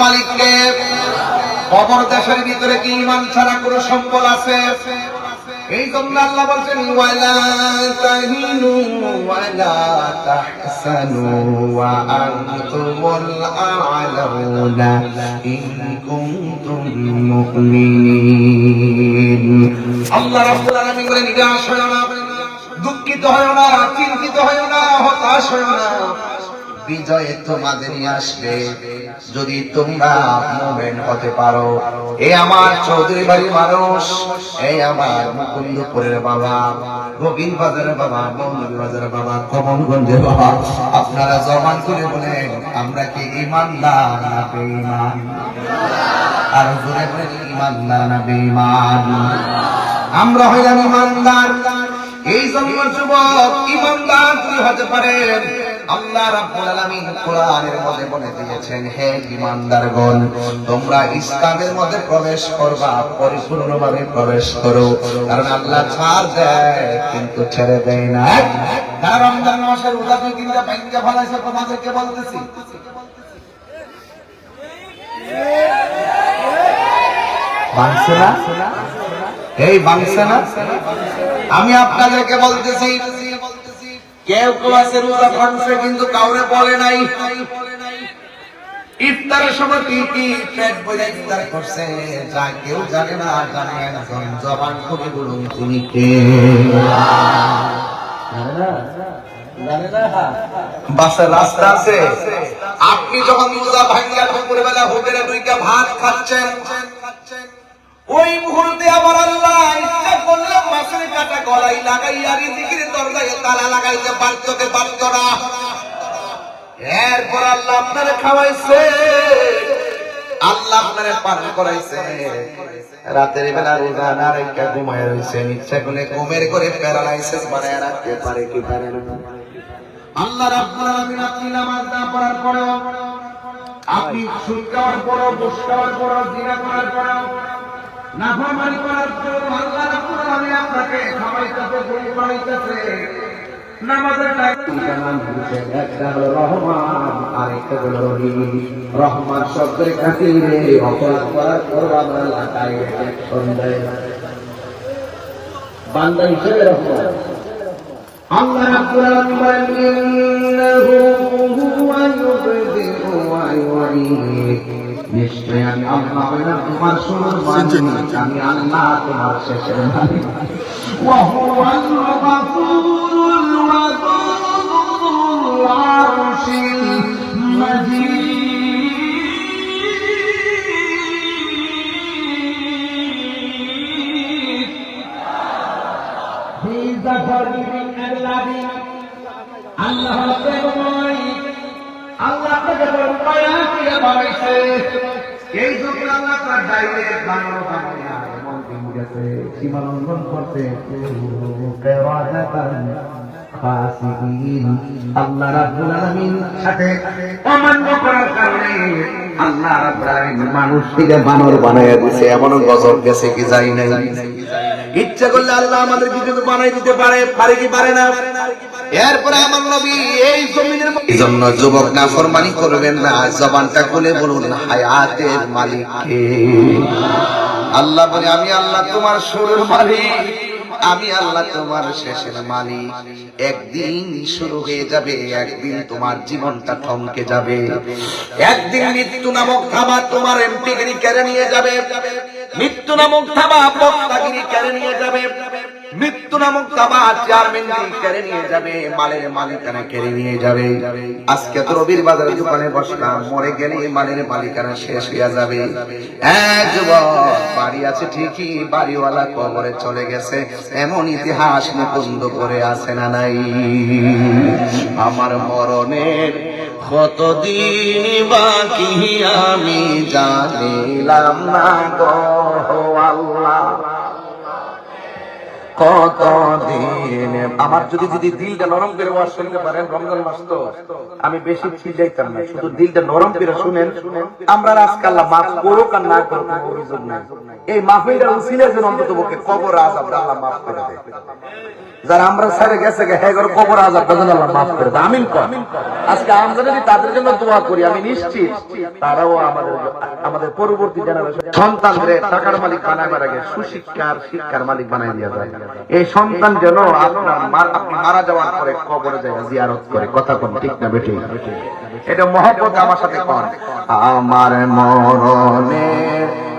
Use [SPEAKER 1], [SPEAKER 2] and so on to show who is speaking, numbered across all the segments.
[SPEAKER 1] মালিককে। কবর দেশের ভিতরে কি ঈমান ছাড়া কোনো সম্বল আছে? এই জন্য আল্লাহ বলছেন ওয়ালা তাহিনু ওয়ালা তাহসানু ওয়া আনতুমুল আ'লাউনা ইন কুনতুম মুমিনিন। আল্লাহ রাব্বুল আলামিন বলেন নিরাশ হয়ো না, দুঃখিত হয়ো না, চিন্তিত হয়ো না, হতাশ হয়ো না, বিজয় তোমাদেরই আসবে যদি তোমরা মুমিন হতে পারো। এই আমার চৌধুরী বাড়ির মানুষ, এই আমার মুকুন্দপুরের বাবা, গোবিন্দ বাজারের বাবা, বন্ধুর বাজারের বাবা, কমলগঞ্জের বাবা, আপনারা জবান করে বলেন আমরা কি ঈমানদার না বেঈমান? আর জোরে বলেন ঈমানদার না বেঈমান? আমরা হইলাম ঈমানদার। এই জন্য যুবক ঈমানদার কি হতে পারেন? আল্লাহ রাব্বুল আলামিন কোরআনের মধ্যে বলে দিয়েছেন, হে ঈমানদারগণ, তোমরা ইসলামের মধ্যে প্রবেশ করবা, পরিপূর্ণভাবে প্রবেশ করো। কারণ আল্লাহ ছাড় দেয় কিন্তু ছেড়ে দেয় না। যারা রমজান মাসের রোজা দুই তিনটা ভাঙিয়ে ফেলাইছে তোমাদেরকে বলতেছি, ভাঙছে না? এই ভাঙছে না? আমি আপনাদেরকে বলতেছি, কেউ কেউ আছে রোজা ভাঙছে কিন্তু কাউরে বলে নাই। ইফতারের সময় কি পেট ভরে ইফতার করছে যা কেউ জানে না, জানে একজন জবান করে বলুন তিনি কে? বাসার রাস্তা আছে, আপনি যখন রোজা ভাঙিয়া দুপুরবেলা হোটেলে দুইটা ভাত খাচ্ছেন, ওই মুহূর্তে আবার আল্লাহ ইচ্ছা করলে মাছের কাটা গলায় লাগাইয়া রিজিকের দরজায় তালা লাগাইতে পারত কে পারত না। এরপর আল্লাহ আপনারে খাওয়াইছে, আল্লাহ আপনারে পান করাইছে, রাতের বেলা রোজা না রেখে ঘুমায় রয়েছেন, ইচ্ছা করলে ঘুমের করে প্যারালাইসিস বানায় রাখতে পারে কি পারে না? আল্লাহ রাব্বুল আলামিন আপনি নামাজ না পড়ার পরেও, আপনি সুদ খাওয়ার পরেও, ঘুষ খাওয়ার পরেও, জিনা করার পরেও, নাফরমানি করার পরেও আল্লাহ রাব্বুল আলামিন আপনাকে খাওয়াইতেছে, ঘুম পাড়াইতেছে। নামাজের টাইম নাম দিয়েছেন, একটা হলো রহমান, আরেকটা হলো রহিম। রহমান শব্দের খাতিরে অপরাধ করার পর আল্লাহ লাগায় সন্দেহ বান্দা হিসেবে রহমান। আল্লাহ রাব্বুল আলামিন বলেন ইন্নাহু হুয়া ইউবদিউ ওয়া ইউঈদ, নিশ্চয় আমি আল্লাহ তোমার শুরুর মালিক, আমি আল্লাহ তোমার শেষের মালিক। ওয়া হুয়াল গফুরুল ওয়াদুদুল আরশিল মাজিদ। He is the forgiving and loving. আল্লাহ আল্লাহ আপনাকে মায়া দিয়ে বানাইছে। এই যুগে আল্লাহ তার ডাইরেক্ট বানানো বানাইয়া এমন দিন গেছে সীমা লঙ্ঘন করতে আল্লাহ রাব্বুল আলামিন সাথে অমান্য করার কারণে আল্লাহ রাব্বুল আলামিন মানুষকে বানর বানাইয়া দিয়েছে। এমন গজব গেছে কি যাই নাই? ইচ্ছা করলে আল্লাহ আমাদের কিছু বানাই দিতে পারে, পারে কি পারে না? এরপরে আমার নবী এই জমিনের জন্য যুবক নাফরমানি করবেন না, জবানটা খুলে বলুন হায়াতের মালিক কে? আল্লাহ বলে আমি আল্লাহ তোমার শুরুর মালিক, আমি আল্লাহ তোমার শেষের মালিক। একদিন শুরু হয়ে যাবে, একদিন তোমার জীবনটা থমকে যাবে, একদিন মৃত্যু নামক থাবা তোমার এমপিগিরি কেড়ে নিয়ে যাবে, মৃত্যু নামক থাবা বক্তাগিরি কেড়ে নিয়ে যাবে, মৃত্যু নামক থাবা চেয়ারম্যানগিরি কেড়ে নিয়ে যাবে, মালের মালিকানা কেড়ে নিয়ে যাবে। আজকে তো রবির বাজারের দোকানে বসলাম, মরে গেলে মালের মালিকানা শেষ হয়ে যাবে। এক যুবক বাড়ি আছে ঠিকই, বাড়িওয়ালা কবরে চলে গেছে, এমন ইতিহাস মুকুন্দ করে আছে না নাই? আমার মরণের কতদিন বাকি আমি জানিলাম না গো আল্লাহ, কতদিন আমার যদি দিলটা নরম করে ওয়াজ শুনতে পারেন, রমজান মাস তো আমি বেশি চিল্লাইতাম না, শুধু দিলটা নরম করে শুনেন। আমরা আজকে আল্লাহ মাফ করুক আর না করুক কোনো অভিযোগ নাই। এই মাহফিলটার উসিলা যেন অন্তত পক্ষে কবর আযাব আল্লাহ মাফ করে দেয়। যারা আমরা ছেড়ে গেছে হ্যাঁ করে কবর আযাবটা যেন আল্লাহ মাফ করে দেয়। আমিন কর। আজকে আমরা যদি তাদের জন্য দোয়া করি, আমি নিশ্চিত তারাও আমাদের পরবর্তী জেনারেশন সন্তানদের টাকার মালিক বানাবার আগে সুশিক্ষার শিক্ষার মালিক বানাই দেওয়া যায়। এই সন্তান যেন আপনি মারা যাওয়ার পরে কবরে যায় জিয়ারত করে। কথা কোন ঠিক না বেঠিক? এটা মহব্বত আমার সাথে কোন। আমার মরণে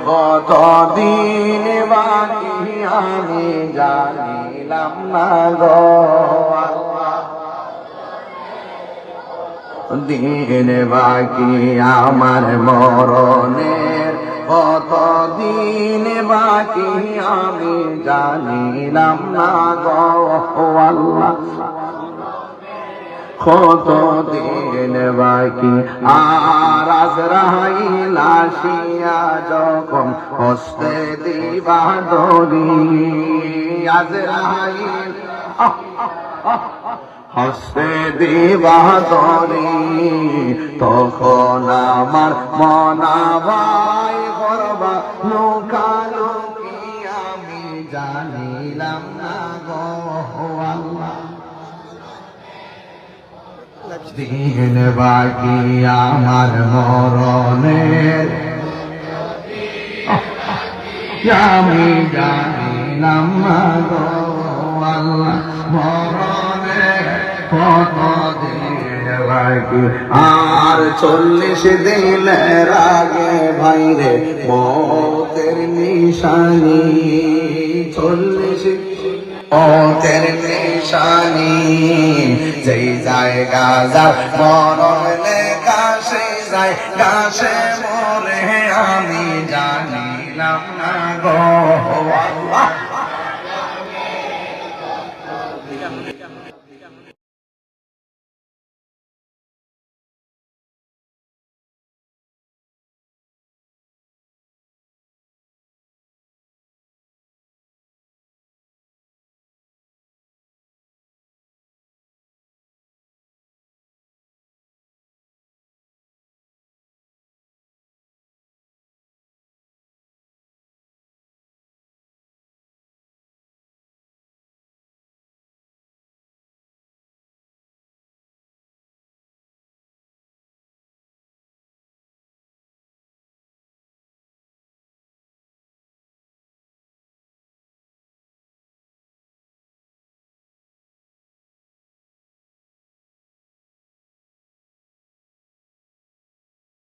[SPEAKER 1] কতদিন বাকি আমি জানিলাম না গো, দিন বাকি আমার মরণের কতদিন বাকি আমি জানিলাম না গো আল্লাহ, কতদিন বাকি। আর আজরাইল আসিয়া যখন হস্তে দিবা দড়ি, আজরাইল হস্তে দিবা দড়ি, তখন আমার মনা ভাই করবা লোকালোকি আমি জানিলাম না গো আল্লাহ, দিন বাকি আমার মরণের আমি জানিলাম না গো আল্লাহ, মরণের কতদিন বাকি। আর 40 দিনের আগে ভাইরে মৌতের নিশানি, 40 মৌতের নিশানি, যেই জায়গা যার মরণ লেখা সেই জায়গা সে মরে আমি জানিলাম না গো।